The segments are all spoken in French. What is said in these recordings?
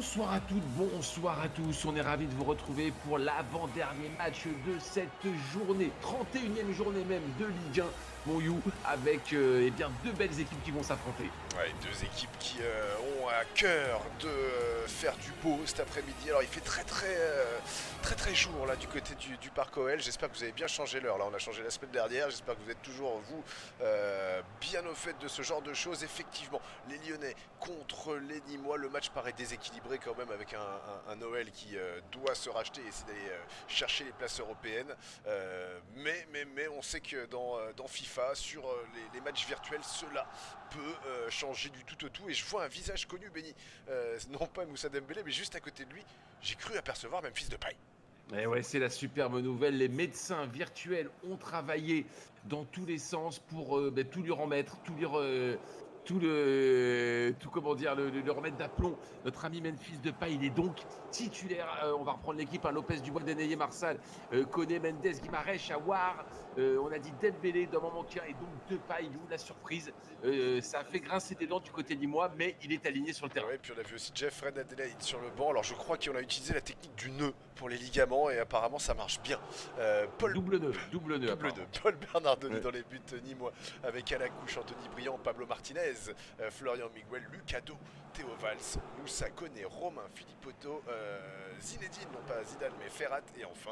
Bonsoir à toutes, bonsoir à tous. On est ravis de vous retrouver pour l'avant-dernier match de cette journée, 31e journée même de Ligue 1, mon You, avec eh bien deux belles équipes qui vont s'affronter. Ouais, deux équipes qui ont à cœur de faire du beau cet après-midi. Alors il fait très jour là du côté du parc OL. J'espère que vous avez bien changé l'heure. Là on a changé la semaine dernière. J'espère que vous êtes toujours vous bien au fait de ce genre de choses. Effectivement, les Lyonnais contre les Nîmois. Le match paraît déséquilibré quand même avec un OL qui doit se racheter et essayer d'aller chercher les places européennes. Mais on sait que dans FIFA, sur les matchs virtuels, cela peut changer du tout au tout. Et je vois un visage connu, Benny, non pas Moussa Dembélé, mais juste à côté de lui, j'ai cru apercevoir Memphis Depay. Et ouais, c'est la superbe nouvelle. Les médecins virtuels ont travaillé dans tous les sens pour tout lui remettre, tout comment dire, le remettre d'aplomb. Notre ami Memphis Depay, il est donc titulaire. On va reprendre l'équipe, hein, Lopez, Dubois, Denayer, Marsal, Koné, Mendes, Guimarães, Aouar. On a dit Dembélé d'un moment qui et donc Depay, où la surprise. Ça a fait grincer des dents du côté d'Imois, mais il est aligné sur le terrain. Ouais, puis on a vu aussi Jeffrey Adelaide sur le banc. Alors je crois qu'on a utilisé la technique du nœud pour les ligaments et apparemment ça marche bien. Double nœud. Paul Bernardoni dans les buts nîmois avec à la couche Anthony Briand, Pablo Martinez, Florian Miguel, Lucado, Théo Valls, Moussa Koné, Romain Philippotto, Zinedine, non pas Zidane mais Ferrat et enfin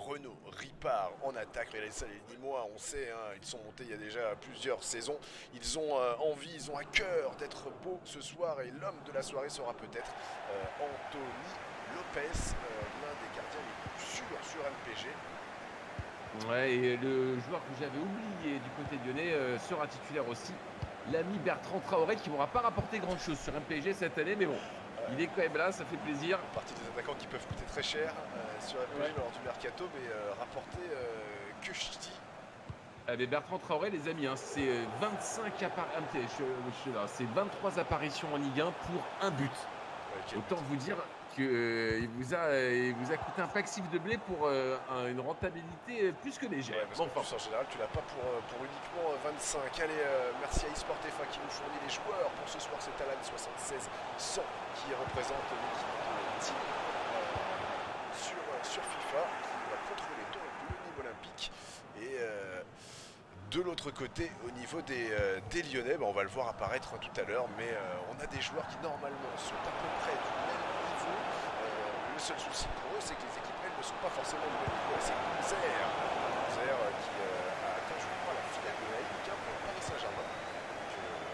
Renaud Ripard en attaque. Mais les Nîmois, on sait, hein, ils sont montés il y a déjà plusieurs saisons. Ils ont envie, ils ont à cœur d'être beaux ce soir et l'homme de la soirée sera peut-être Anthony Lopez, l'un des gardiens les plus sûrs sur MPG. Ouais, et le joueur que j'avais oublié du côté lyonnais sera titulaire aussi, l'ami Bertrand Traoré, qui m'aura pas rapporté grand chose sur MPG cette année, mais bon, il est quand même là, ça fait plaisir. Partie des attaquants qui peuvent coûter très cher sur MPG lors du mercato, mais rapporté que je dis. Mais Bertrand Traoré, les amis, hein, c'est 25 apparitions, c'est 23 apparitions en Ligue 1 pour un but. Okay. Autant vous dire qu'il vous a coûté un passif de blé pour une rentabilité plus que légère. Ouais, parce qu'en général, tu l'as pas pour uniquement 25. Allez, merci à eSportFA qui nous fournit les joueurs. Pour ce soir, c'est Alan 76 100 qui représente l'équipe de team sur FIFA, qui va contrôler donc le niveau olympique. Et de l'autre côté, au niveau des Lyonnais, on va le voir apparaître tout à l'heure, mais on a des joueurs qui normalement sont à peu près du même niveau. Le seul souci pour eux, c'est que les équipes, elles, ne sont pas forcément du même niveau. C'est Zer qui a atteint, je crois, la finale de la Ligue 1 pour le Paris Saint-Germain.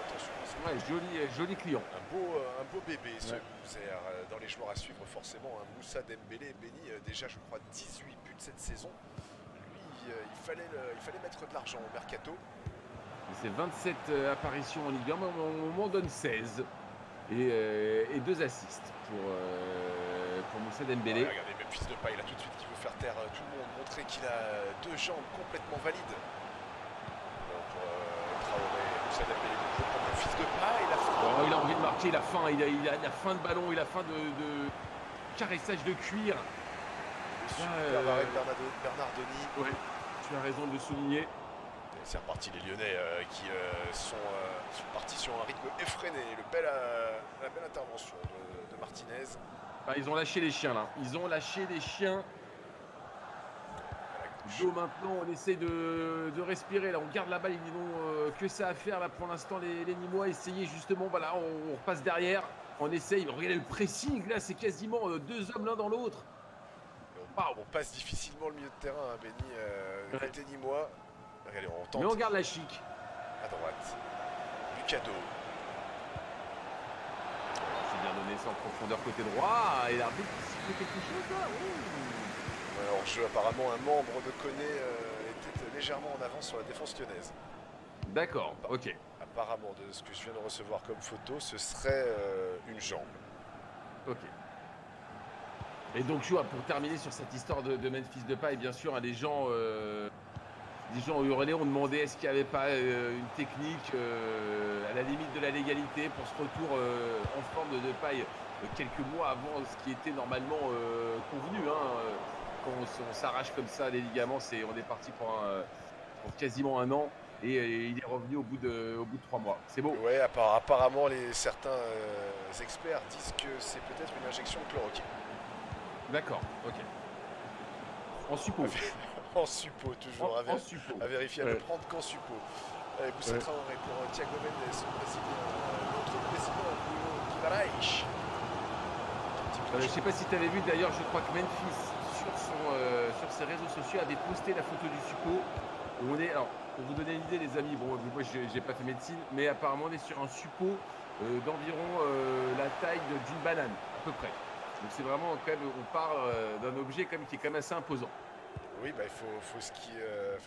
Attention, ouais, joli client. Un beau bébé, ce Zer. Dans les joueurs à suivre, forcément, Moussa Dembélé, Benny, déjà, je crois, 18 buts cette saison. Il fallait mettre de l'argent au mercato. C'est 27 apparitions en Ligue 1, on m'en donne 16 et 2 assists pour Moussa Dembélé. Ouais, regardez, Memphis Depay là tout de suite qui veut faire taire tout le monde, montrer qu'il a deux jambes complètement valides. Pour Traoré, Moussa Dembélé, pour Memphis Depay, il a envie de marquer, il a faim, il a faim de ballon, il a faim de caressage de cuir. Super Bernardoni. Ouais. Tu as raison de le souligner. C'est reparti les Lyonnais qui sont partis sur un rythme effréné. La belle intervention de Martinez. Ils ont lâché les chiens là. Ils ont lâché les chiens. Jo maintenant, on essaie de respirer. Là, on garde la balle. Ils n'ont que ça à faire là pour l'instant. Les Nîmois essayer justement. Voilà, on repasse derrière. On essaye. Regardez le pressing là. C'est quasiment deux hommes l'un dans l'autre. On passe difficilement le milieu de terrain, hein, Benny, côté Nîmois. Regardez, on tente. Mais on garde la chic. À droite. Lucado. C'est bien donné ça en profondeur côté droit. Et l'arbitre qui siffle quelque chose là. Ouais, hors jeu, apparemment, un membre de Koné était légèrement en avance sur la défense lyonnaise. D'accord, ok. Apparemment, de ce que je viens de recevoir comme photo, ce serait une jambe. Ok. Et donc, pour terminer sur cette histoire de Memphis Depay, bien sûr, hein, les gens au hurlé ont demandé est-ce qu'il n'y avait pas une technique à la limite de la légalité pour ce retour en forme de Depay quelques mois avant ce qui était normalement convenu. Quand on s'arrache comme ça les ligaments, on est parti pour quasiment un an. Et il est revenu au bout de 3 mois. C'est beau. Ouais, apparemment, certains experts disent que c'est peut-être une injection de chloroquine. D'accord, ok. En suppos. En suppo, toujours. En suppo. À vérifier, à ne prendre qu'en suppo. Boussa Traoré pour Thiago Mendes, le Brésilien. L'autre Brésilien, Bruno Guimarães. Je sais pas si tu avais vu d'ailleurs, je crois que Memphis sur ses réseaux sociaux avait posté la photo du suppo. Où on est, alors, pour vous donner une idée, les amis, bon, moi j'ai pas fait médecine, mais apparemment on est sur un suppôt d'environ la taille d'une banane, à peu près. Donc c'est vraiment quand même, on parle d'un objet quand même, qui est quand même assez imposant. Oui, bah, il faut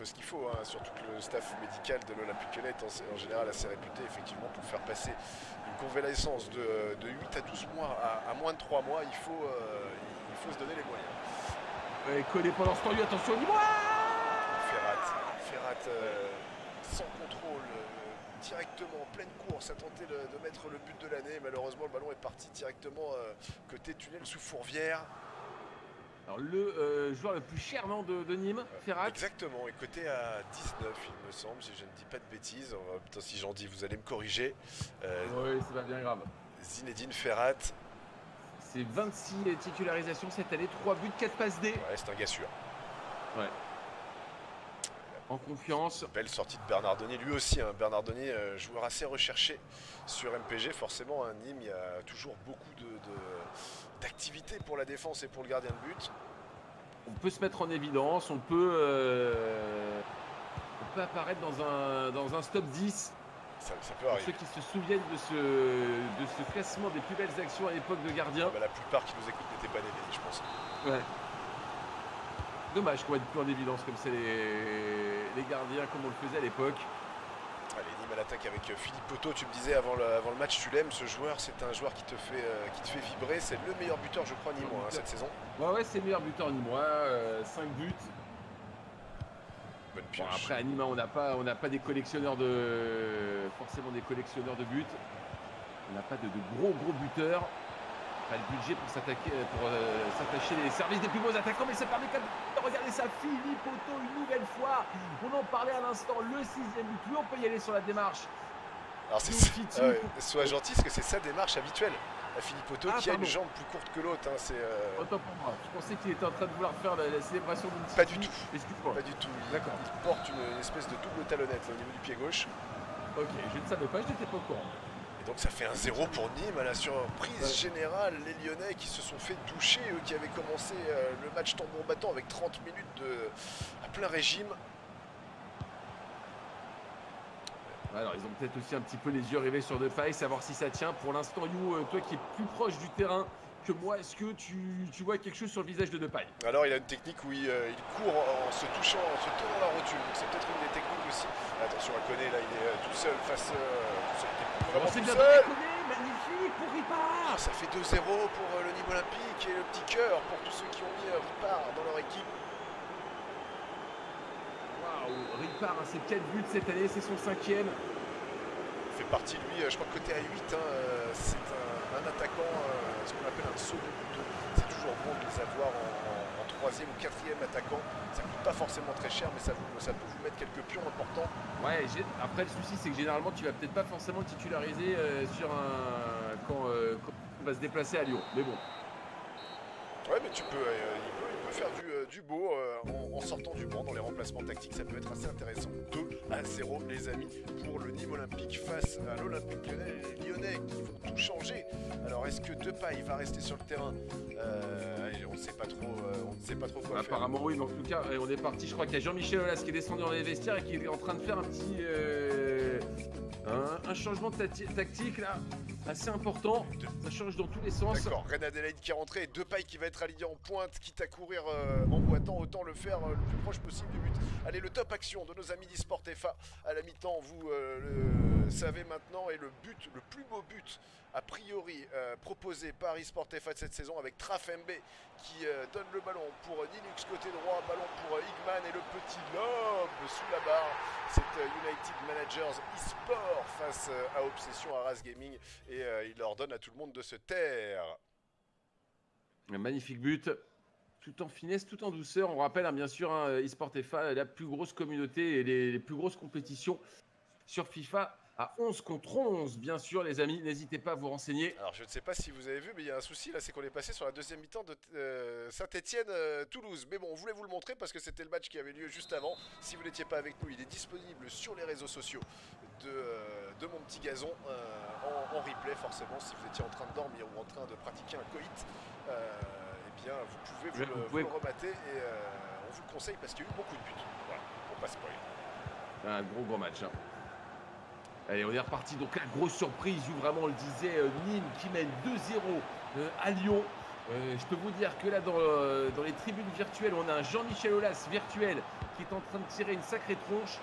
ce qu'il faut, hein. Surtout que le staff médical de l'Olympique Lyonnais est en général assez réputé, effectivement, pour faire passer une convalescence de 8 à 12 mois à moins de 3 mois, il faut se donner les moyens. Collé pendant ce temps, attention au niveau. Ferrat sans contrôle, directement en pleine course, a tenté de mettre le but de l'année. Malheureusement, le ballon est parti directement côté tunnel sous Fourvière. Alors le joueur le plus cher non, de Nîmes, Ferrat. Exactement, et coté à 19 il me semble, si je ne dis pas de bêtises. Putain, si j'en dis, vous allez me corriger. Oui, c'est pas bien grave. Zinedine Ferrat. C'est 26 titularisations cette année, 3 buts, 4 passes D. Ouais, c'est un gars sûr. Ouais. En confiance. Belle sortie de Bernardoni, lui aussi, hein. Bernardoni, joueur assez recherché sur MPG. Forcément, à Nîmes, il y a toujours beaucoup d'activité pour la défense et pour le gardien de but. On peut se mettre en évidence, on peut apparaître dans un stop 10. Ça peut arriver. Pour ceux qui se souviennent de ce classement des plus belles actions à l'époque de gardien. Bah, la plupart qui nous écoutent n'étaient pas nés, je pense. Ouais. Dommage qu'on va être plus en évidence comme c'est les gardiens, comme on le faisait à l'époque. Allez, Nîmes à l'attaque avec Philippe Poteau. Tu me disais avant le match, tu l'aimes ce joueur. C'est un joueur qui te fait vibrer. C'est le meilleur buteur, je crois, nîmois cette saison. Ouais, c'est le meilleur buteur nîmois. 5 buts. Bonne pioche. Bon, après, à Nîmes, on n'a pas des collectionneurs forcément des collectionneurs de buts. On n'a pas de gros buteurs. Pas le budget pour s'attacher les services des plus beaux attaquants, mais ça permet quand même de regarder ça. Philippe Poteau une nouvelle fois. On en parlait à l'instant, le 6e but. Oui, on peut y aller sur la démarche. Alors sois gentil, parce que c'est sa démarche habituelle. Philippe Poteau qui a une jambe plus courte que l'autre. Hein, Autant pour moi. Je pensais qu'il était en train de vouloir faire la célébration d'une petite. Pas du tout. Excuse-moi. Pas du tout. Il porte une espèce de double talonnette là, au niveau du pied gauche. Ok, je ne savais pas, je n'étais pas au courant. Et donc ça fait 1-0 pour Nîmes à la surprise générale. Les Lyonnais qui se sont fait doucher, eux qui avaient commencé le match tambour battant avec 30 minutes à plein régime. Alors ils ont peut-être aussi un petit peu les yeux rivés sur Depay, savoir si ça tient. Pour l'instant, You, toi qui es plus proche du terrain que moi, est-ce que tu vois quelque chose sur le visage de Depay? Alors il a une technique où il court en se touchant, en se tournant la rotule. Donc c'est peut-être une des techniques aussi. Attention à Koné, là il est tout seul face c'est bien Koné, magnifique pour Ripard. Ça fait 2-0 pour le Nîmes Olympique et le petit cœur pour tous ceux qui ont mis Ripard dans leur équipe. Waouh, Ripard, c'est 4 buts cette année, c'est son 5e. Il fait partie, lui, je crois que côté à 8, hein, c'est un attaquant, ce qu'on appelle un second couteau. C'est toujours bon de les avoir en 3e ou 4e attaquant. Ça coûte pas forcément très cher, mais ça peut vous mettre quelques pions importants. Ouais, après le souci c'est que généralement tu vas peut-être pas forcément titulariser quand on va se déplacer à Lyon. Mais bon. Ouais, mais il peut faire du beau en sortant du banc dans les remplacements tactiques. Ça peut être assez intéressant. 2-0 les amis pour le Nîmes Olympique face à l'Olympique Lyonnais. Les Lyonnais qui vont tout changer. Alors est-ce que Depay va rester sur le terrain? On ne sait pas trop quoi faire. Apparemment oui, mais en tout cas on est parti. Je crois qu'il y a Jean-Michel Aulas qui est descendu dans les vestiaires et qui est en train de faire un petit un changement de tactique là, assez important. Ça change dans tous les sens. D'accord, Reine Adélaïde qui est rentré, Depay qui va être aligné en pointe, quitte à courir en boitant, autant le faire le plus proche possible du but. Allez, le top action de nos amis d'eSport FA à la mi-temps, vous le savez maintenant, et le plus beau but a priori proposé par eSport FA de cette saison avec Trafembe qui donne le ballon pour Linux côté droit, ballon pour Higman et le petit lob sous la barre. C'est United Managers eSport face à Obsession Arras Gaming et il ordonne à tout le monde de se taire. Un magnifique but. tout en finesse, tout en douceur. On rappelle, hein, bien sûr, hein, eSport FA, la plus grosse communauté et les plus grosses compétitions sur FIFA à 11 contre 11, bien sûr, les amis. N'hésitez pas à vous renseigner. Alors je ne sais pas si vous avez vu, mais il y a un souci là, c'est qu'on est passé sur la deuxième mi-temps de Saint-Étienne-Toulouse. Mais bon, on voulait vous le montrer parce que c'était le match qui avait lieu juste avant. Si vous n'étiez pas avec nous, il est disponible sur les réseaux sociaux de mon petit gazon en replay forcément. Si vous étiez en train de dormir ou en train de pratiquer un coït, eh bien vous pouvez vous le remater et on vous le conseille parce qu'il y a eu beaucoup de buts. Voilà, pour pas spoiler. Un gros match. Hein. Allez, on est reparti. Donc la grosse surprise, vraiment, on le disait, Nîmes qui mène 2-0 à Lyon. Je peux vous dire que là, dans les tribunes virtuelles, on a un Jean-Michel Aulas virtuel qui est en train de tirer une sacrée tronche.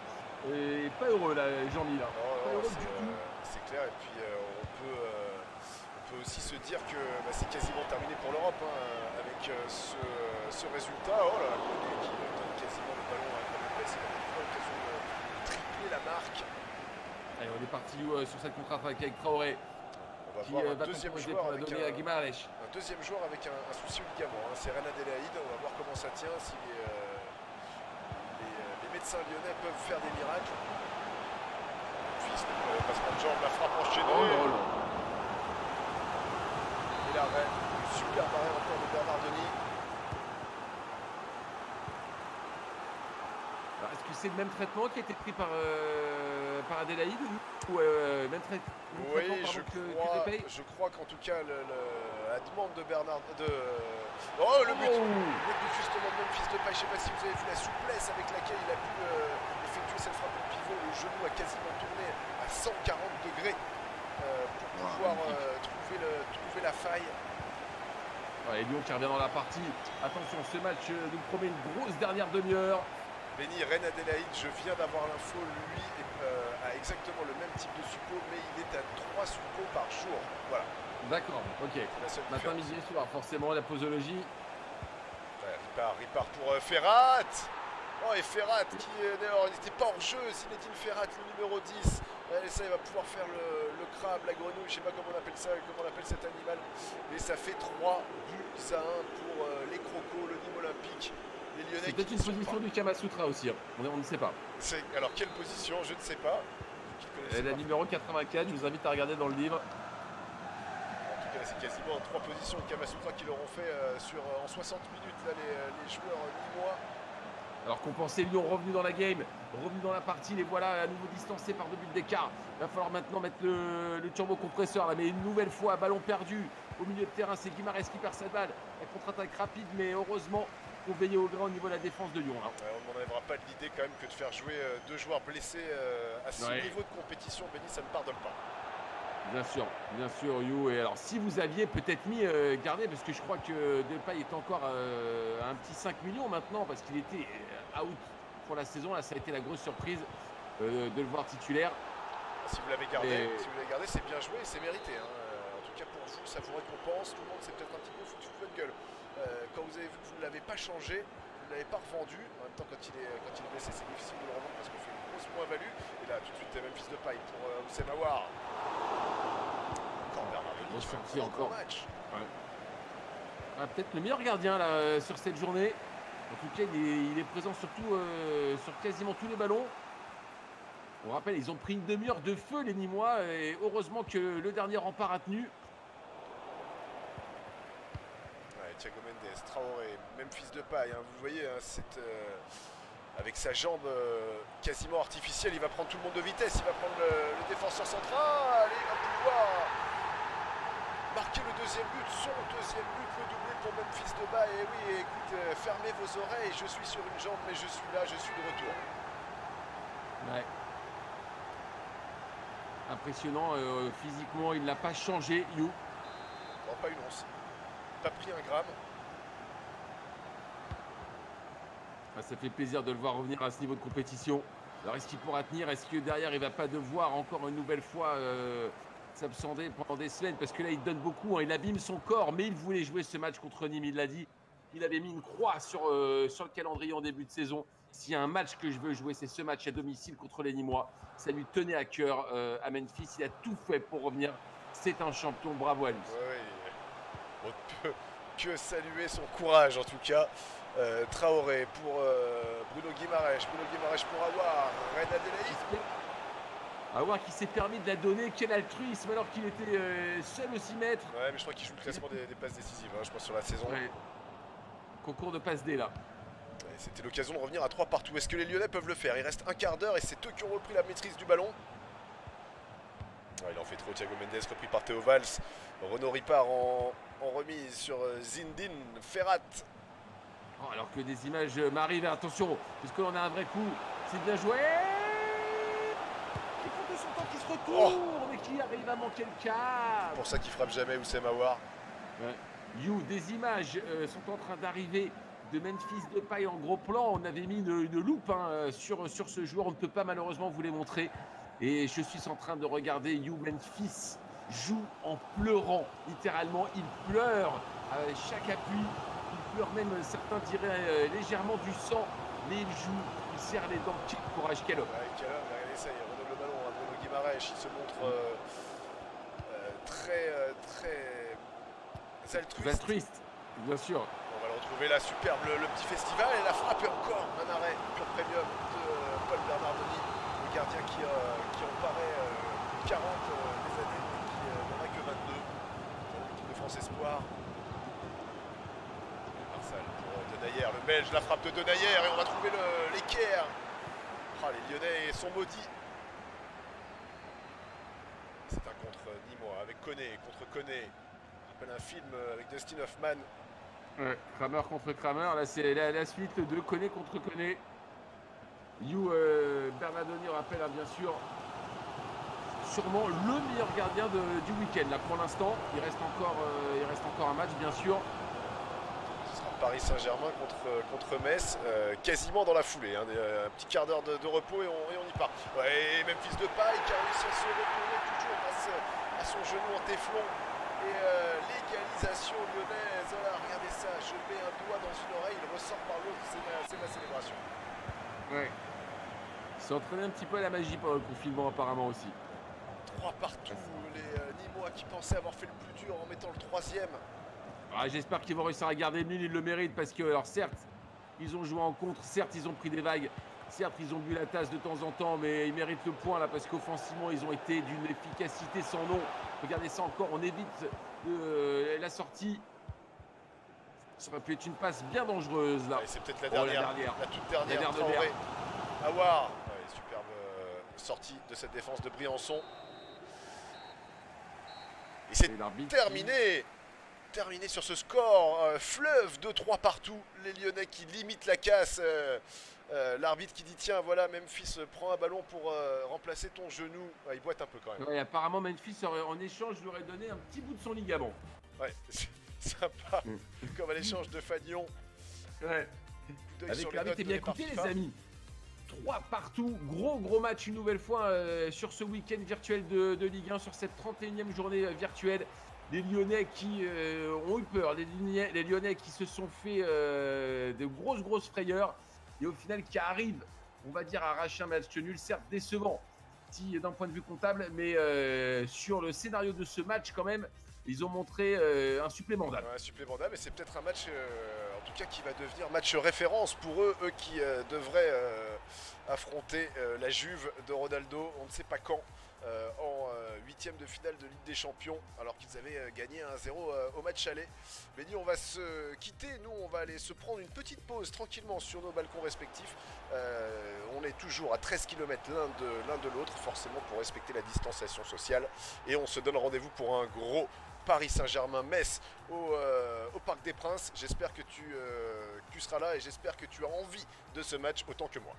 Et pas heureux là, Jean-Mi là. Pas heureux du tout. C'est clair. Et puis on peut aussi se dire que c'est quasiment terminé pour l'Europe hein, avec ce résultat. Oh là, Koné qui donne quasiment le ballon à Lopez. Il a même pas l'occasion de tripler la marque. Allez, on est parti sur cette contre-attaque avec Traoré. On va voir un deuxième joueur avec un deuxième joueur avec un souci au ligament. Hein. C'est Reine Adélaïde. On va voir comment ça tient, si les médecins lyonnais peuvent faire des miracles. Fils, passement de jambe, la frappe enchaînée. Oh non, non. Et l'arrêt, super arrêt encore de Bernard Denis. Alors, est-ce que c'est le même traitement qui a été pris par Adélaïde ou même traitement oui, je crois qu'en tout cas la demande de Bernard oh le but justement de Memphis Depay. Je ne sais pas si vous avez vu la souplesse avec laquelle il a pu effectuer cette frappe au pivot. Le genou a quasiment tourné à 140 degrés pour pouvoir trouver la faille. Ouais, et Lyon qui revient dans la partie. Attention, ce match nous promet une grosse dernière demi-heure. Benny, Reine Adélaïde, je viens d'avoir l'info, lui a exactement le même type de suppôt, mais il est à 3 suppos par jour. Voilà. D'accord, ok. Matin, midi et soir, forcément, la posologie. Ouais, il part pour Ferrat. Oh, et Ferrat qui d'ailleurs n'était pas en jeu, Zinedine Ferrat, le numéro 10. Et ça, il va pouvoir faire le crabe, la grenouille, je sais pas comment on appelle ça, comment on appelle cet animal. Mais ça fait 3 buts à 1 pour les Crocos, le Nîmes Olympique. C'est peut-être une position du Kamasutra aussi, hein. On ne sait pas. Alors quelle position, je ne sais pas. La numéro 84, je vous invite à regarder dans le livre. En tout cas, c'est quasiment 3 positions de Kamasutra qui l'auront fait en 60 minutes, là, les joueurs nîmois. Alors qu'on pensait Lyon revenu dans la game, revenu dans la partie, les voilà à nouveau distancés par 2 buts d'écart. Il va falloir maintenant mettre le turbo compresseur là, mais une nouvelle fois, ballon perdu au milieu de terrain, c'est Guimarães qui perd sa balle. La contre-attaque rapide, mais heureusement pour veiller au grain au niveau de la défense de Lyon. Hein. Ouais, on n'enlèvera pas de l'idée quand même que de faire jouer 2 joueurs blessés à ce niveau de compétition, Benny, ça ne pardonne pas. Bien sûr, You. Et alors, si vous aviez peut-être mis Gardé, parce que je crois que Depay est encore à un petit 5 millions maintenant, parce qu'il était out pour la saison. Là, ça a été la grosse surprise de le voir titulaire. Si vous l'avez gardé, c'est bien joué et c'est mérité. Hein. En tout cas, pour vous, ça vous récompense. Tout le monde s'est peut-être un petit peu foutu de votre gueule. Quand vous avez vu que vous ne l'avez pas changé, vous ne l'avez pas revendu. En même temps, quand il est blessé, c'est difficile de le revendre parce qu'on fait une grosse moins-value. Et là, tout de suite, Memphis Depay pour Oussem Aouar. Encore Bernard Denis, fait un grand match. Ouais. Ah, peut-être le meilleur gardien là, sur cette journée. En tout cas, il est présent surtout sur quasiment tous les ballons. On rappelle, ils ont pris une demi-heure de feu, les Nîmois. Et heureusement que le dernier rempart a tenu. Thiago Mendes, Traoré, Memphis Depay, hein, vous voyez, hein, avec sa jambe quasiment artificielle, il va prendre tout le monde de vitesse, il va prendre le défenseur central, et il va pouvoir marquer le deuxième but, son deuxième but, le doublé pour Memphis Depay. Et oui, écoute, fermez vos oreilles, je suis sur une jambe, mais je suis là, je suis de retour. Ouais. Impressionnant, physiquement, il n'a pas changé, You. Non, pas une once. Pas pris un gramme. Ça fait plaisir de le voir revenir à ce niveau de compétition. Alors est-ce qu'il pourra tenir? Est-ce que derrière il va pas devoir encore une nouvelle fois s'absenter pendant des semaines? Parce que là il donne beaucoup, hein. Il abîme son corps, mais il voulait jouer ce match contre Nîmes, il l'a dit. Il avait mis une croix sur le calendrier en début de saison. S'il y a un match que je veux jouer, c'est ce match à domicile contre les Nîmois. Ça lui tenait à cœur à Memphis. Il a tout fait pour revenir. C'est un champion, bravo à lui. Ouais, que saluer son courage en tout cas. Traoré pour Bruno Guimaraes pour Aouar, Reine Adélaïde. Aouar qui s'est permis de la donner, quel altruisme alors qu'il était seul au 6 mètres. Ouais, mais je crois qu'il joue le classement des passes décisives, hein, je pense, sur la saison. Ouais. Concours de passe D là. C'était l'occasion de revenir à 3 partout. Est-ce que les Lyonnais peuvent le faire? Il reste un quart d'heure et c'est eux qui ont repris la maîtrise du ballon. Il en fait trop, Thiago Mendes, repris par Théo Valls. Renaud Ripard en remise sur Zindine Ferrat. Oh, alors que des images m'arrivent, attention, puisque l'on a un vrai coup, c'est bien joué. Qui prend de son temps, qui se retourne et qui arrive à manquer le cap. Pour ça qu'il frappe jamais Oussem Aouar. Ouais. Des images sont en train d'arriver de Memphis Depay en gros plan. On avait mis une loupe hein, sur ce joueur, on ne peut pas malheureusement vous les montrer. Et je suis en train de regarder Memphis joue en pleurant, littéralement, il pleure à chaque appui. Il pleure même, certains diraient légèrement du sang, mais il joue, il serre les dents. Quel courage, quel homme. Ouais, quel homme, regardez ça, il redonne le ballon à Bruno Guimaraes, il se montre très altruiste. Bien sûr. On va le retrouver là, superbe, le petit festival, et la frappe est encore un arrêt pur premium de Paul Bernardoni, le gardien qui en paraît 40 des années, et qui n'en a que 22. L'équipe de France Espoir. Denayer, le Belge, la frappe de Denayer et on va trouver l'équerre. Ah, les Lyonnais sont maudits. C'est un contre Nîmois avec Koné, contre Koné. Je rappelle un film avec Dustin Hoffman. Ouais, Kramer contre Kramer, là c'est la suite de Koné contre Koné. Bernardoni rappelle hein, bien sûr sûrement le meilleur gardien du week-end là pour l'instant. Il reste encore un match bien sûr. Paris Saint-Germain contre Metz, quasiment dans la foulée. Hein, un petit quart d'heure de repos et on y part. Ouais, et Memphis Depay qui a réussi à se retourner toujours face à son genou en téflon. Et l'égalisation lyonnaise. Voilà, regardez ça, je mets un doigt dans une oreille, il ressort par l'autre, c'est ma célébration. Ouais. Il s'est entraîné un petit peu à la magie pendant le confinement apparemment aussi. 3 partout, les Nîmois qui pensaient avoir fait le plus dur en mettant le 3e. Ah, j'espère qu'ils vont réussir à garder le nul, ils le méritent parce que, alors certes, ils ont joué en contre, certes, ils ont pris des vagues, certes, ils ont bu la tasse de temps en temps, mais ils méritent le point là parce qu'offensivement, ils ont été d'une efficacité sans nom. Regardez ça encore, on évite la sortie. Ça aurait pu être une passe bien dangereuse là. C'est peut-être la dernière, la toute dernière. Traoré. Aouar. Ouais, superbe sortie de cette défense de Briançon. Et c'est terminé sur ce score, fleuve de 3 partout, les Lyonnais qui limitent la casse, l'arbitre qui dit tiens voilà Memphis prend un ballon pour remplacer ton genou, il boite un peu quand même. Ouais, apparemment Memphis en échange lui aurait donné un petit bout de son ligament. Ouais, c'est sympa, comme à l'échange de Fagnon. Ouais. Avec l'arbitre, bien écouté les amis. 3 partout, gros match une nouvelle fois sur ce week-end virtuel de Ligue 1, sur cette 31e journée virtuelle. Les Lyonnais qui ont eu peur, les Lyonnais qui se sont fait de grosses frayeurs et au final qui arrivent, on va dire, à arracher un match nul, certes décevant si d'un point de vue comptable, mais sur le scénario de ce match quand même, ils ont montré un supplément d'âme. Ouais, un supplément d'âme, et c'est peut-être un match en tout cas qui va devenir match référence pour eux qui devraient affronter la Juve de Ronaldo, on ne sait pas quand. En 8e de finale de Ligue des Champions, alors qu'ils avaient gagné 1-0 au match aller. Mais nous, on va se quitter, nous, on va aller se prendre une petite pause tranquillement sur nos balcons respectifs. On est toujours à 13 km l'un de l'autre, forcément pour respecter la distanciation sociale. Et on se donne rendez-vous pour un gros Paris Saint-Germain-Metz au Parc des Princes. J'espère que tu seras là et j'espère que tu as envie de ce match autant que moi.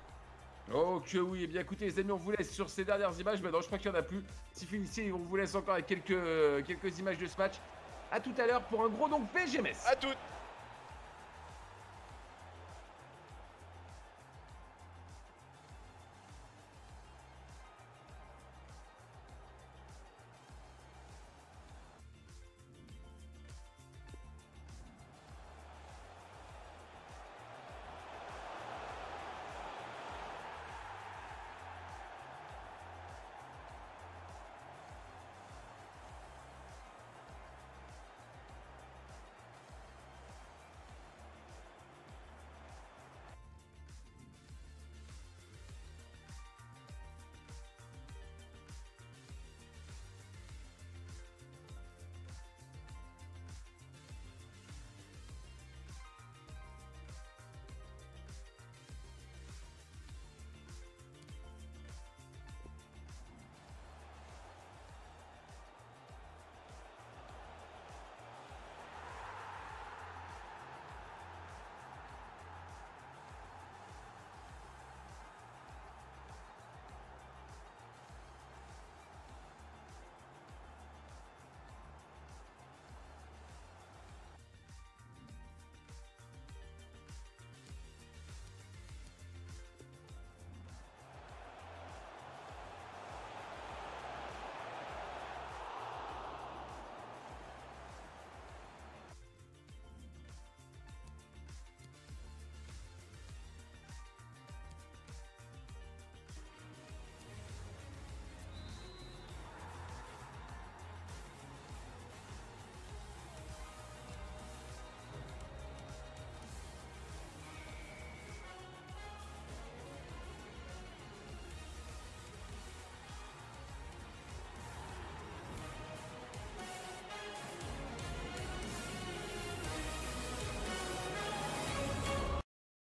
Oh que oui, et bien écoutez les amis, on vous laisse sur ces dernières images, mais non, je crois qu'il n'y en a plus. Si finissez, on vous laisse encore avec quelques images de ce match. A tout à l'heure pour un gros donc PSG Metz. A toutes.